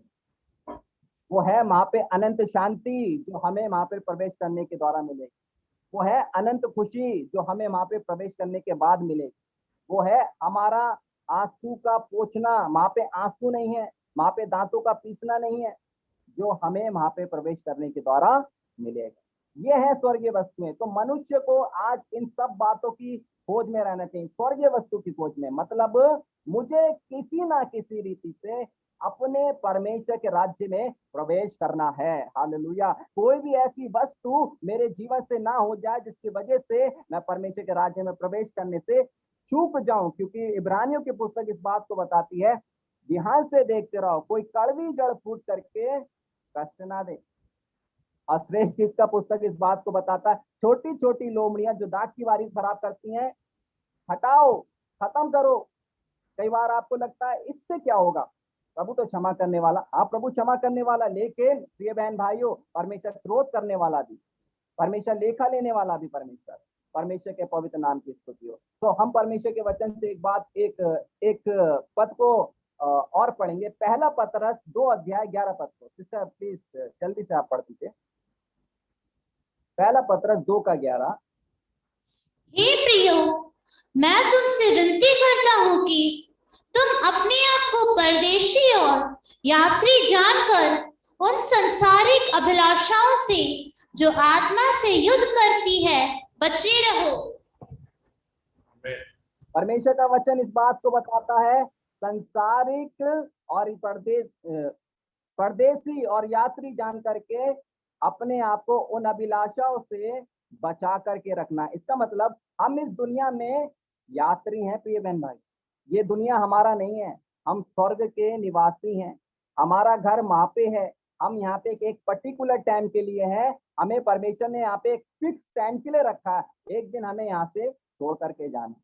वो है वहां पे अनंत शांति जो हमें वहां पे प्रवेश करने के द्वारा मिले। वो है अनंत खुशी जो हमें वहां पे प्रवेश करने के बाद मिले। वो है हमारा आंसू का पोंछना, वहां पे आंसू नहीं है, वहां पे दांतों का पीसना नहीं है, जो हमें वहां पे प्रवेश करने के द्वारा मिलेगा। ये है स्वर्गीय वस्तुएं। तो मनुष्य को आज इन सब बातों की खोज में रहना चाहिए, स्वर्गीय वस्तु की खोज में। मतलब मुझे किसी ना किसी रीति से अपने परमेश्वर के राज्य में प्रवेश करना है। हालेलुया। कोई भी ऐसी वस्तु मेरे जीवन से ना हो जाए जिसकी वजह से मैं परमेश्वर के राज्य में प्रवेश करने से चूक जाऊं, क्योंकि इब्रानियों की पुस्तक इस बात को बताती है, ध्यान से देखते रहो कोई कड़वी जड़ फूट करके कष्ट ना दे। और श्रेष्ठ गीत का पुस्तक इस बात को बताता है, छोटी छोटी लोमड़ियां जो दाग की वारी खराब करती हैं, हटाओ, खत्म करो। कई बार आपको लगता है इससे क्या होगा, प्रभु तो क्षमा करने वाला। हाँ, प्रभु क्षमा करने वाला, लेकिन प्रिय बहन भाइयों, परमेश्वर क्रोध करने वाला भी, परमेश्वर लेखा लेने वाला भी परमेश्वर। परमेश्वर के पवित्र नाम की स्तुति हो। तो हम परमेश्वर के वचन से एक पद को और पढ़ेंगे। पहला पतरस 2 अध्याय 11 पद को। सिस्टर प्लीज जल्दी से आप पढ़ दीजिए। पहला पतरस 2 का 11। हे प्रियो, मैं तुमसे विनती करता हूं कि तुम अपने आप को परदेशी और यात्री जानकर उन संसारिक अभिलाषाओं से जो आत्मा से युद्ध करती है बचे रहो। परमेश्वर का वचन इस बात को बताता है, संसारिक और परदेसी और यात्री जान करके अपने आप को उन अभिलाषाओं से बचा करके रखना। इसका मतलब हम इस दुनिया में यात्री हैं प्रिय बहन भाई। ये दुनिया हमारा नहीं है, हम स्वर्ग के निवासी हैं। हमारा घर वहां पे है, हम यहाँ पे एक पर्टिकुलर टाइम के लिए है। हमें परमेश्वर ने यहाँ पे एक फिक्स टाइम के लिए रखा है, एक दिन हमें यहाँ से छोड़ करके जाना।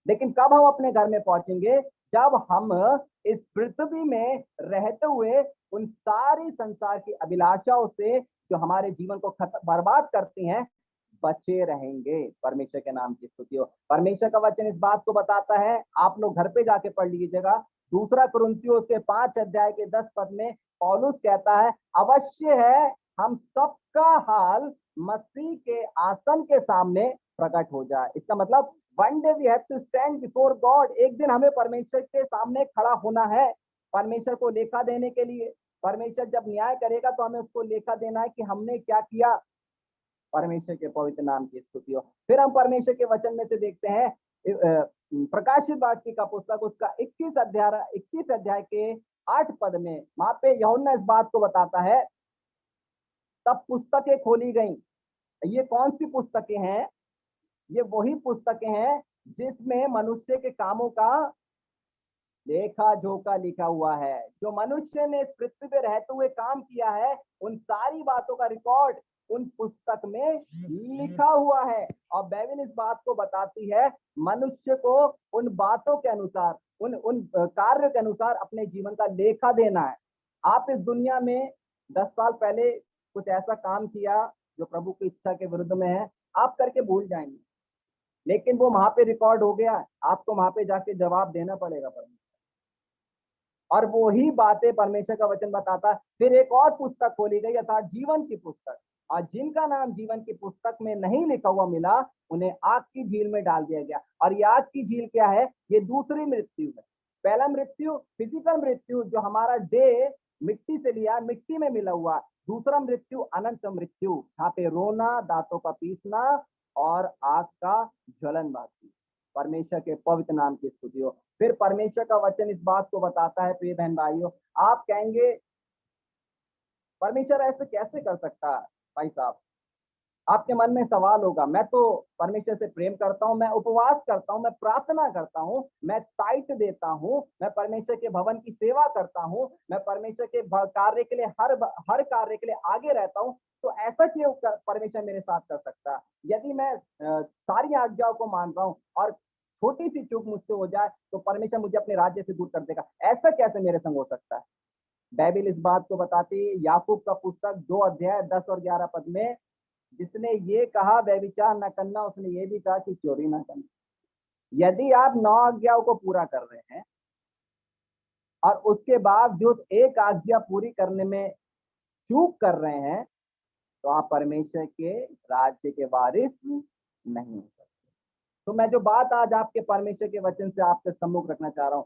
लेकिन कब हम अपने घर में पहुंचेंगे? जब हम इस पृथ्वी में रहते हुए उन सारी संसार की अभिलाषाओं से जो हमारे जीवन को बर्बाद करती हैं बचे रहेंगे। परमेश्वर के नाम की स्तुति हो। परमेश्वर का वचन इस बात को बताता है, आप लोग घर पे जाके पढ़ लीजिएगा। दूसरा कुरिन्थियों के 5 अध्याय के 10 पद में पौलुस कहता है, अवश्य है हम सबका हाल मसीह के आसन के सामने प्रकट हो जाए। इसका मतलब one day we have to stand before God. एक दिन हमें परमेश्वर के सामने खड़ा होना है, परमेश्वर को लेखा देने के लिए। परमेश्वर जब न्याय करेगा तो हमें उसको लेखा देना है कि हमने क्या किया। परमेश्वर के पवित्र नाम की स्तुति हो। फिर हम परमेश्वर के वचन में से देखते हैं प्रकाशित वाक्य का पुस्तक उसका 21 अध्याय के 8 पद में वहां पे यूहन्ना इस बात को बताता है, तब पुस्तकें खोली गई। ये कौन सी पुस्तकें हैं? ये वही पुस्तकें हैं जिसमें मनुष्य के कामों का लेखा जोखा लिखा हुआ है। जो मनुष्य ने इस पृथ्वी पे रहते हुए काम किया है, उन सारी बातों का रिकॉर्ड उन पुस्तक में लिखा हुआ है। और बाइबल इस बात को बताती है, मनुष्य को उन बातों के अनुसार, उन कार्यों के अनुसार अपने जीवन का लेखा देना है। आप इस दुनिया में 10 साल पहले कुछ ऐसा काम किया जो प्रभु की इच्छा के विरुद्ध में है, आप करके भूल जाएंगे, लेकिन वो वहां पे रिकॉर्ड हो गया, आपको वहां पे जाके जवाब देना पड़ेगा परमेश्वर। और वो ही बातें परमेश्वर का वचन बताता है। फिर एक और पुस्तक खोली गई, अर्थात जीवन की पुस्तक, और जिनका नाम जीवन की पुस्तक में नहीं लिखा हुआ मिला, उन्हें आग की झील में डाल दिया गया। और ये आग की झील क्या है? ये दूसरी मृत्यु है। पहला मृत्यु फिजिकल मृत्यु, जो हमारा देह मिट्टी से लिया, मिट्टी में मिला हुआ। दूसरा मृत्यु अनंत मृत्यु, यहाँ पे रोना, दांतों का पीसना और आग का ज्वलन बाकी। परमेश्वर के पवित्र नाम की स्तुति हो। फिर परमेश्वर का वचन इस बात को बताता है, प्रिय बहन भाइयों, आप कहेंगे परमेश्वर ऐसे कैसे कर सकता है? भाई साहब, आपके मन में सवाल होगा, मैं तो परमेश्वर से प्रेम करता हूं, मैं उपवास करता हूं, मैं प्रार्थना करता हूं, मैं टाइट देता हूं, मैं परमेश्वर के भवन की सेवा करता हूं, मैं परमेश्वर के कार्य के लिए हर कार्य के लिए आगे रहता हूं, तो ऐसा क्यों परमेश्वर मेरे साथ कर सकता है? यदि मैं सारी आज्ञाओं को मान रहा हूं और छोटी सी चूक मुझसे हो जाए तो परमेश्वर मुझे अपने राज्य से दूर कर देगा, ऐसा कैसे मेरे संग हो सकता है? बाइबल इस बात को बताती है, याकूब का पुस्तक 2 अध्याय 10 और 11 पद में, जिसने ये कहा व्यभिचार न करना, उसने ये भी कहा कि चोरी न करना। यदि आप 9 आज्ञाओं को पूरा कर रहे हैं और उसके बावजूद एक आज्ञा पूरी करने में चूक कर रहे हैं, तो आप परमेश्वर के राज्य के वारिस नहीं हो सकते। तो मैं जो बात आज आपके परमेश्वर के वचन से आपके सम्मुख रखना चाह रहा हूं,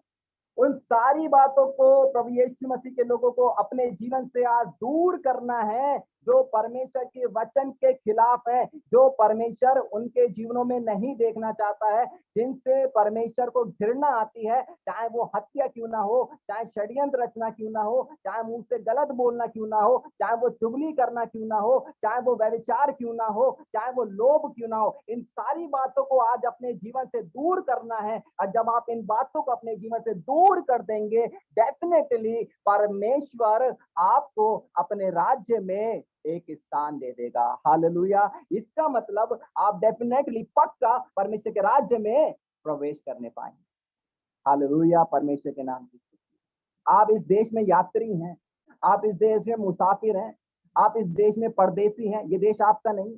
उन सारी बातों को प्रभु यीशु मसीह के लोगों को अपने जीवन से आज दूर करना है, जो परमेश्वर के वचन के खिलाफ है, जो परमेश्वर उनके जीवनों में नहीं देखना चाहता है, जिनसे परमेश्वर को घृणा आती है, चाहे वो हत्या क्यों ना हो, चाहे षड्यंत्र रचना क्यों ना हो, चाहे मुंह से गलत बोलना क्यों ना हो, चाहे वो चुगली करना क्यों ना हो, चाहे वो व्यभिचार क्यों ना हो, चाहे वो लोभ क्यों ना हो। इन सारी बातों को आज अपने जीवन से दूर करना है। और जब आप इन बातों को अपने जीवन से दूर कर देंगे, डेफिनेटली परमेश्वर आपको अपने राज्य में एक स्थान दे देगा। हालेलुया। इसका मतलब आप डेफिनेटली पक्का परमेश्वर के राज्य में प्रवेश करने पाएंगे। हालेलुया, परमेश्वर के नाम की। आप इस देश में यात्री हैं, आप इस देश में मुसाफिर हैं, आप इस देश में परदेसी हैं। ये देश आपका नहीं,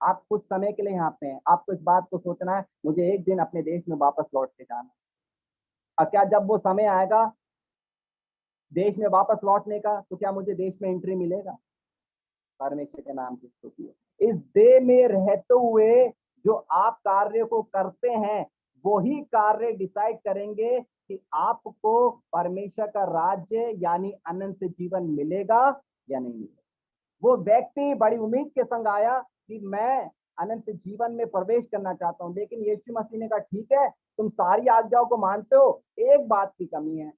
आप कुछ समय के लिए यहाँ पे हैं। आपको इस बात को सोचना है, मुझे एक दिन अपने देश में वापस लौट के जाना। और क्या जब वो समय आएगा देश में वापस लौटने का, तो क्या मुझे देश में एंट्री मिलेगा? परमेश्वर के नाम की स्तुति हो। इस देह में रहते हुए जो आप कार्य को करते हैं, वही कार्य डिसाइड करेंगे कि आपको परमेश्वर का राज्य यानी अनंत जीवन मिलेगा या नहीं मिलेगा। वो व्यक्ति बड़ी उम्मीद के संग आया कि मैं अनंत जीवन में प्रवेश करना चाहता हूं, लेकिन यीशु मसीह ने कहा ठीक है, तुम सारी आज्ञाओं को मानते हो, एक बात की कमी है,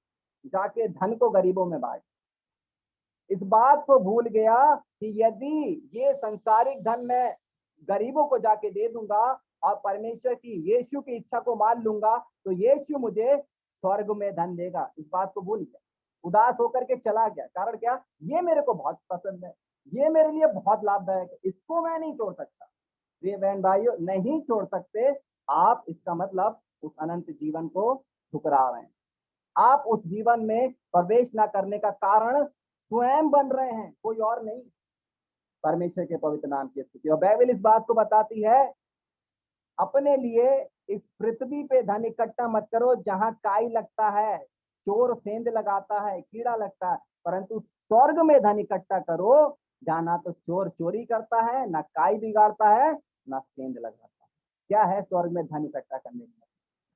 जाके धन को गरीबों में बांट। इस बात को भूल गया कि यदि ये संसारिक धन मैं गरीबों को जाके दे दूंगा और परमेश्वर की यीशु की इच्छा को मान लूंगा, तो यीशु मुझे स्वर्ग में धन देगा। इस बात को भूल गया, उदास होकर के चला गया। कारण क्या? ये मेरे को बहुत पसंद है, ये मेरे लिए बहुत लाभदायक है, इसको मैं नहीं छोड़ सकता। ये बहन भाइयों, नहीं छोड़ सकते आप, इसका मतलब उस अनंत जीवन को ठुकरा रहे हैं। आप उस जीवन में प्रवेश ना करने का कारण स्वयं बन रहे हैं, कोई और नहीं। परमेश्वर के पवित्र नाम की स्तुति। और बाइबल इस बात को बताती है, अपने लिए इस पृथ्वी पे धन इकट्ठा मत करो जहां काई लगता है, चोर सेंध लगाता है, कीड़ा लगता है, परंतु स्वर्ग में धन इकट्ठा करो जहां ना तो चोर चोरी करता है, ना काई बिगाड़ता है, ना सेंध लगाता है। क्या है स्वर्ग में धन इकट्ठा करने का?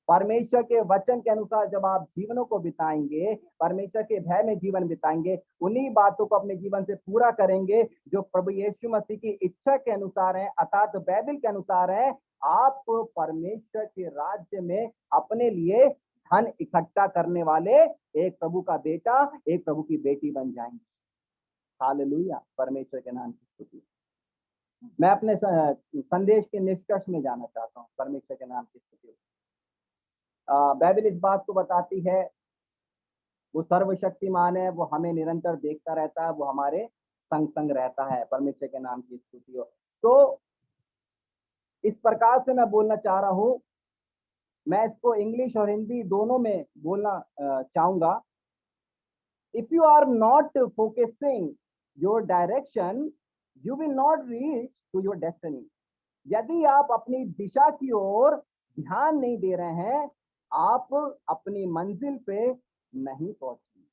परमेश्वर के वचन के अनुसार जब आप जीवनों को बिताएंगे, परमेश्वर के भय में जीवन बिताएंगे, उन्हीं बातों को अपने जीवन से पूरा करेंगे जो प्रभु यीशु मसीह की इच्छा के अनुसार है, अर्थात बाइबल के अनुसार है, आप परमेश्वर के राज्य में अपने लिए धन इकट्ठा करने वाले एक प्रभु का बेटा, एक प्रभु की बेटी बन जाएंगे। हालेलुया, परमेश्वर के नाम की स्तुति। मैं अपने संदेश के निष्कर्ष में जाना चाहता हूँ। परमेश्वर के नाम की स्तुति। बाइबल इस बात को बताती है, वो सर्वशक्तिमान है, वो हमें निरंतर देखता रहता है, वो हमारे संग संग रहता है। परमेश्वर के नाम की स्तुति हो। तो इस प्रकार से मैं बोलना चाह रहा हूँ, मैं इसको इंग्लिश और हिंदी दोनों में बोलना चाहूंगा। If you are not focusing your direction, you will not reach to your destiny. यदि आप अपनी दिशा की ओर ध्यान नहीं दे रहे हैं, आप अपनी मंजिल पे नहीं पहुंचेंगे।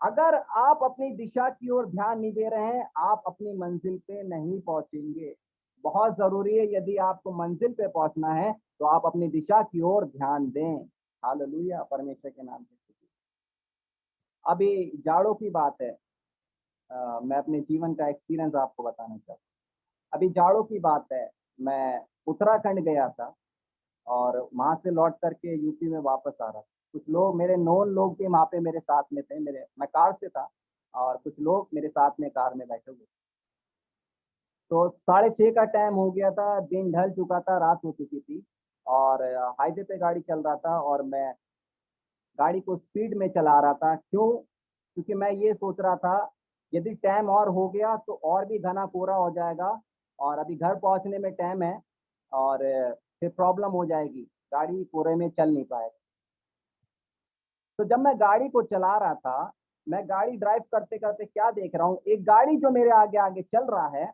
अगर आप अपनी दिशा की ओर ध्यान नहीं दे रहे हैं, आप अपनी मंजिल पे नहीं पहुंचेंगे। बहुत जरूरी है, यदि आपको मंजिल पे पहुंचना है तो आप अपनी दिशा की ओर ध्यान दें। हालेलुया, परमेश्वर के नाम से। अभी जाड़ों की बात है, मैं अपने जीवन का एक्सपीरियंस आपको बताना चाहता हूँ। अभी जाड़ों की बात है, मैं उत्तराखंड गया था और वहां से लौट करके यूपी में वापस आ रहा था। कुछ लोग, मेरे नॉन लोग भी वहां पे मेरे साथ में थे। मैं कार से था और कुछ लोग मेरे साथ में कार में बैठे हुए। तो 6:30 का टाइम हो गया था, दिन ढल चुका था, रात हो चुकी थी और हाईवे पे गाड़ी चल रहा था और मैं गाड़ी को स्पीड में चला रहा था। क्यों? क्योंकि मैं ये सोच रहा था यदि टाइम और हो गया तो और भी घना कोहरा हो जाएगा और अभी घर पहुंचने में टाइम है और फिर प्रॉब्लम हो जाएगी, गाड़ी कोहरे में चल नहीं पाएगी। तो जब मैं गाड़ी को चला रहा था, मैं गाड़ी ड्राइव करते करते क्या देख रहा हूँ, एक गाड़ी जो मेरे आगे आगे चल रहा है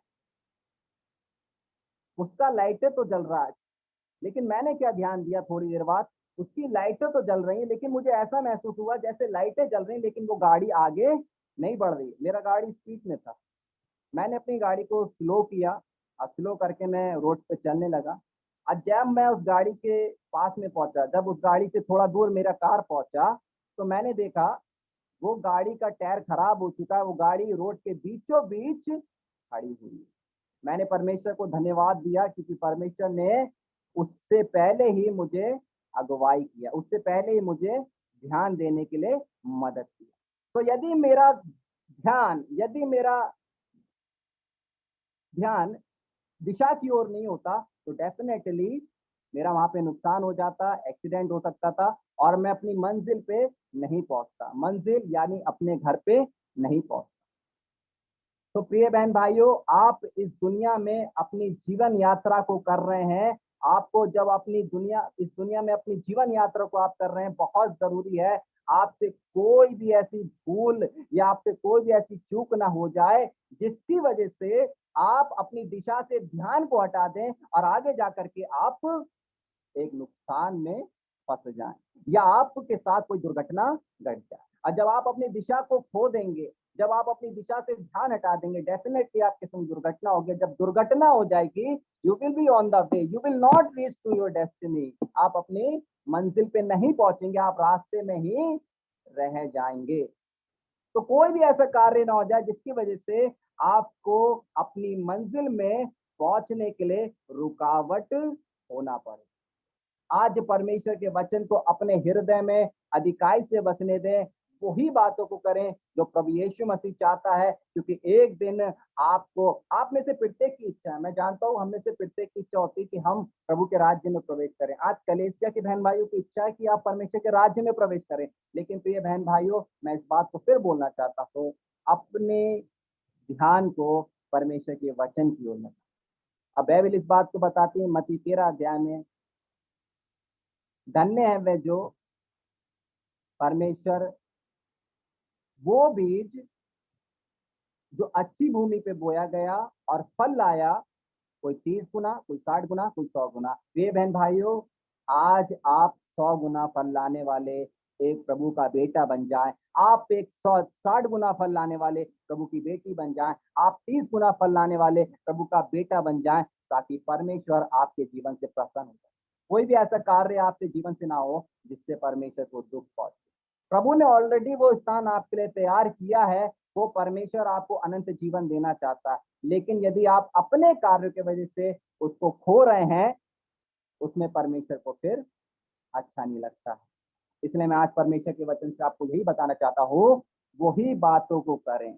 उसका लाइटें तो जल रहा है, लेकिन मैंने क्या ध्यान दिया, थोड़ी देर बाद उसकी लाइटें तो जल रही हैं, लेकिन मुझे ऐसा महसूस हुआ जैसे लाइटें जल रही हैं लेकिन वो गाड़ी आगे नहीं बढ़ रही। मेरा गाड़ी स्पीड में था। मैंने अपनी गाड़ी को स्लो किया और स्लो करके मैं रोड पे चलने लगा। और जब मैं उस गाड़ी के पास में पहुंचा, जब उस गाड़ी से थोड़ा दूर मेरा कार पहुंचा, तो मैंने देखा वो गाड़ी का टायर खराब हो चुका है। वो गाड़ी रोड के बीचों बीच खड़ी हुई है। मैंने परमेश्वर को धन्यवाद दिया क्योंकि परमेश्वर ने उससे पहले ही मुझे अगुवाई किया, उससे पहले ही मुझे ध्यान देने के लिए मदद की। तो यदि मेरा ध्यान दिशा की ओर नहीं होता तो डेफिनेटली मेरा वहां पे नुकसान हो जाता, एक्सीडेंट हो सकता था और मैं अपनी मंजिल पे नहीं पहुंचता। मंजिल यानी अपने घर पे नहीं पहुंचता। तो प्रिय बहन भाइयों, आप इस दुनिया में अपनी जीवन यात्रा को कर रहे हैं। आपको जब इस दुनिया में अपनी जीवन यात्रा को आप कर रहे हैं, बहुत जरूरी है आपसे कोई भी ऐसी भूल या आपसे कोई भी ऐसी चूक ना हो जाए जिसकी वजह से आप अपनी दिशा से ध्यान को हटा दें और आगे जाकर के आप एक नुकसान में फंस जाएं या आपके साथ कोई दुर्घटना घट जाए। और जब आप अपनी दिशा को खो देंगे, जब आप अपनी दिशा से ध्यान हटा देंगे, डेफिनेटली आपके संग दुर्घटना होगी। जब दुर्घटना हो जाएगी, you will be on the way, you will not reach to your destiny. आप अपनी मंजिल पे नहीं पहुंचेंगे, आप रास्ते में ही रह जाएंगे। तो कोई भी ऐसा कार्य ना हो जाए जिसकी वजह से आपको अपनी मंजिल में पहुंचने के लिए रुकावट होना पड़े। आज परमेश्वर के वचन को अपने हृदय में अधिकाई से बसने दें। वही बातों को करें जो प्रभु यीशु मसीह चाहता है, क्योंकि एक दिन आप में से प्रत्येक की इच्छा है, मैं जानता हूं हम में से प्रत्येक की इच्छा होती है कि हम प्रभु के राज्य में प्रवेश करें। आज कलीसिया के बहन भाइयों की इच्छा है कि आप परमेश्वर के राज्य में प्रवेश करें। लेकिन प्रिय बहन भाइयों, मैं इस बात को फिर बोलना चाहता हूँ, अपने ध्यान को परमेश्वर के वचन की ओर लगाएं। अब बाइबल इस बात को बताती है मत्ती 13 अध्याय में, धन्य है वे जो परमेश्वर वो बीज जो अच्छी भूमि पे बोया गया और फल लाया, कोई 30 गुना, कोई 60 गुना, कोई 100 गुना। प्रिय बहन भाइयों, आज आप 100 गुना फल लाने वाले एक प्रभु का बेटा बन जाए। आप एक 160 गुना फल लाने वाले प्रभु की बेटी बन जाए। आप 30 गुना फल लाने वाले प्रभु का बेटा बन जाए, ताकि परमेश्वर आपके जीवन से प्रसन्न हो जाए। कोई भी ऐसा कार्य आपसे जीवन से ना हो जिससे परमेश्वर को दुख पहुंचे। प्रभु ने ऑलरेडी वो स्थान आपके लिए तैयार किया है। वो परमेश्वर आपको अनंत जीवन देना चाहता है, लेकिन यदि आप अपने कार्य की वजह से उसको खो रहे हैं, उसमें परमेश्वर को फिर अच्छा नहीं लगता है। इसलिए मैं आज परमेश्वर के वचन से आपको यही बताना चाहता हूँ, वही बातों को करें,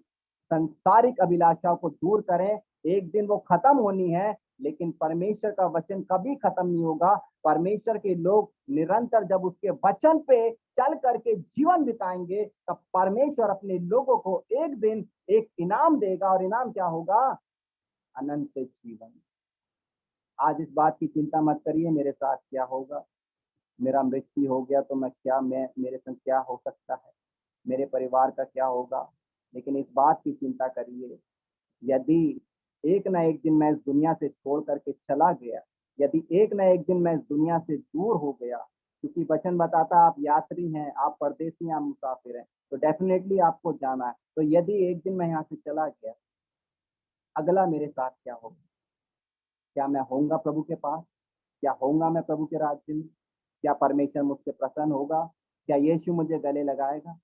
संसारिक अभिलाषाओं को दूर करें। एक दिन वो खत्म होनी है, लेकिन परमेश्वर का वचन कभी खत्म नहीं होगा। परमेश्वर के लोग निरंतर जब उसके वचन पे चल करके जीवन बिताएंगे, तब परमेश्वर अपने लोगों को एक दिन एक इनाम देगा, और इनाम क्या होगा? अनंत जीवन। आज इस बात की चिंता मत करिए मेरे साथ क्या होगा, मेरा मृत्यु हो गया तो मेरे संग क्या हो सकता है, मेरे परिवार का क्या होगा। लेकिन इस बात की चिंता करिए, यदि एक ना एक दिन मैं इस दुनिया से छोड़ करके चला गया, यदि एक ना एक दिन मैं इस दुनिया से दूर हो गया, क्योंकि वचन बताता आप यात्री हैं, आप परदेसी हैं, आप मुसाफिर हैं, तो डेफिनेटली आपको जाना है। तो यदि एक दिन मैं यहाँ से चला गया, अगला मेरे साथ क्या होगा? क्या मैं होऊंगा प्रभु के पास? क्या होऊंगा मैं प्रभु के राज्य में? क्या परमेश्वर मुझसे प्रसन्न होगा? क्या यीशु मुझे गले लगाएगा?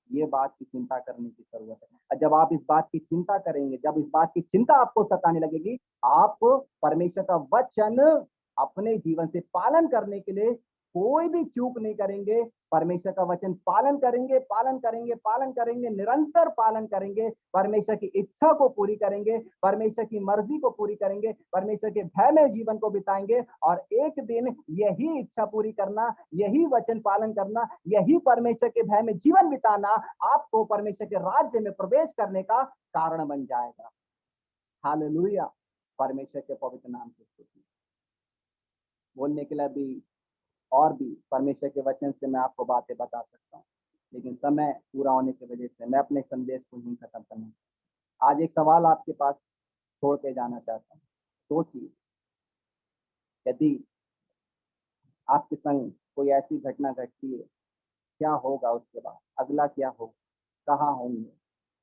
ये बात की चिंता करने की जरूरत है। और जब आप इस बात की चिंता करेंगे, जब इस बात की चिंता आपको सताने लगेगी, आप परमेश्वर का वचन अपने जीवन से पालन करने के लिए कोई भी चूक नहीं करेंगे। परमेश्वर का वचन पालन करेंगे, पालन करेंगे, पालन करेंगे, निरंतर पालन करेंगे, परमेश्वर की इच्छा को पूरी करेंगे, परमेश्वर की मर्जी को पूरी करेंगे, परमेश्वर के भय में जीवन को बिताएंगे। और एक दिन यही इच्छा पूरी करना, यही वचन पालन करना, यही परमेश्वर के भय में जीवन बिताना आपको परमेश्वर के राज्य में प्रवेश करने का कारण बन जाएगा। हालेलुया, परमेश्वर के पवित्र नाम की स्तुति। बोलने के लिए भी और भी परमेश्वर के वचन से मैं आपको बातें बता सकता हूँ, लेकिन समय पूरा होने की वजह से मैं अपने संदेश को ही खत्म करना। आज एक सवाल आपके पास छोड़ के जाना चाहता हूँ। सोचिए, यदि आपके संग कोई ऐसी घटना घटती है, क्या होगा उसके बाद? अगला क्या होगा? कहाँ होंगे?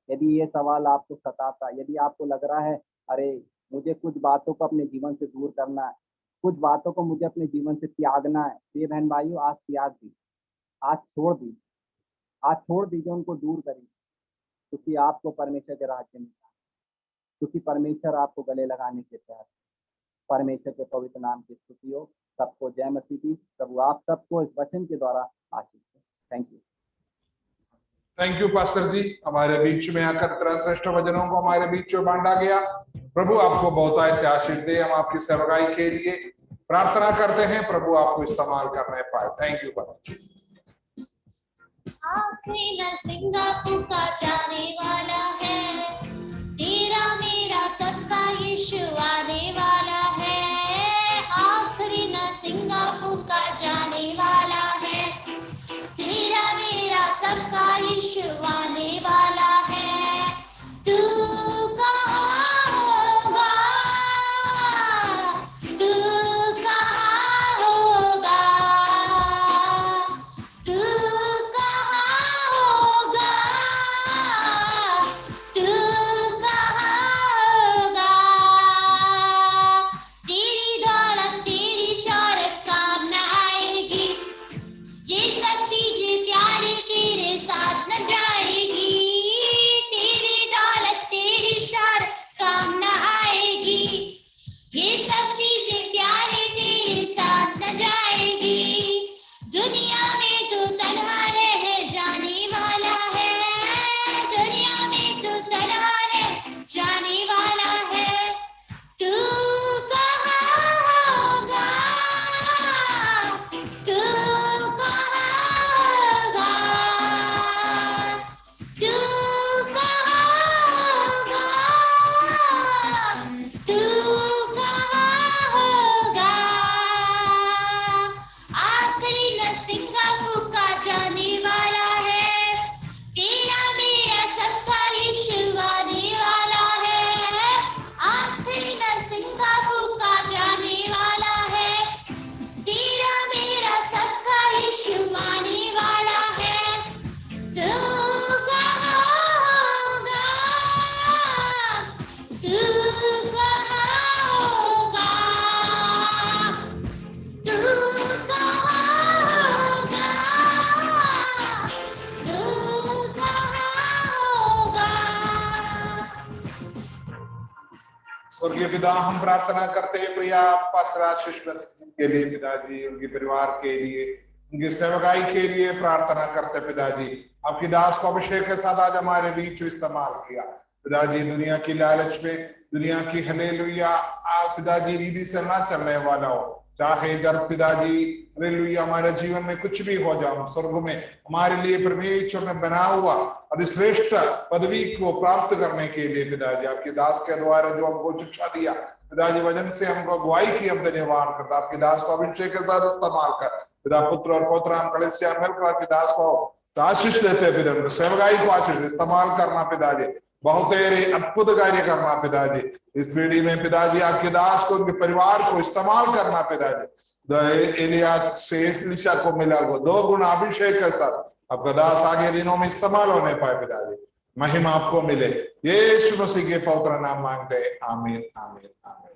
यदि ये सवाल आपको सताता, यदि आपको लग रहा है अरे मुझे कुछ बातों को अपने जीवन से दूर करना है, कुछ बातों को मुझे अपने जीवन से त्यागना है, ये बहन भाइयों आज त्याग दी, आज छोड़ दी, आज छोड़ दीजिए, उनको दूर करिए, क्योंकि आपको परमेश्वर के राज्य में, क्योंकि परमेश्वर आपको गले लगाने के तहत। परमेश्वर के पवित्र नाम की स्तुति हो। सबको जय मसीह की। प्रभु आप सबको इस वचन के द्वारा आशीष दे। Thank you. Thank you pastor ji, हमारे बीच में आकर तरह श्रेष्ठ वचनों को हमारे बीच में बांटा गया। प्रभु आपको बहुत से आशीष दे। हम आपकी सेवकाई के लिए प्रार्थना करते हैं, प्रभु आपको इस्तेमाल करने पाए। Thank you pastor. आखिरी न सिंगापुर का जाने वाला है, तेरा मेरा सबका यीशु आने वाला है। आखिरी न सिंगापुर का जाने वाला है, तेरा मेरा सबका यीशु आने वाला है। तू कहाँ होगा? तू कहाँ होगा? तू कहाँ होगा? तू स्वर्गीय पिता, हम प्रार्थना करते हैं प्रिया पास्टर आशीष मसीह के लिए पिताजी, उनके परिवार के लिए, उनकी सेवकाई के लिए प्रार्थना करते पिताजी। आपकी दास को अभिषेक के साथ आज हमारे बीच इस्तेमाल किया पिताजी। दुनिया की लालच में, दुनिया की हालेलुया आप पिताजी रीति से ना चलने वाला हो, चाहे जब पिताजी हालेलुया हमारे जीवन में कुछ भी हो जाए, स्वर्ग में हमारे लिए परमेश्वर ने बना हुआ अधिश्रेष्ठ पदवी को प्राप्त करने के लिए पिताजी आपके दास के द्वारा जो हमको शिक्षा दिया पिताजी, वचन से हमको अगुवाई की, हम धन्यवाद करता। आपके दास को अभिषेक के साथ इस्तेमाल कर पिता, पुत्र और पौत्र हम कलेसिया मिलकर आपके दास को आशीष देते हैं पिता, सेवकाई को आशीष इस्तेमाल करना पिताजी, बहुत तेरे अद्भुत कार्य करना पिताजी। इस पीढ़ी में पिताजी आपके दास को, उनके परिवार को इस्तेमाल करना पिताजी। एलिया से एलीशा को मिला वो 2 गुना अभिषेक के साथ आपका दास आगे दिनों में इस्तेमाल होने पाए पिताजी, महिमा आपको मिले। यीशु मसीह के पवित्र नाम मांगते हैं, आमीन आमीन आमीन।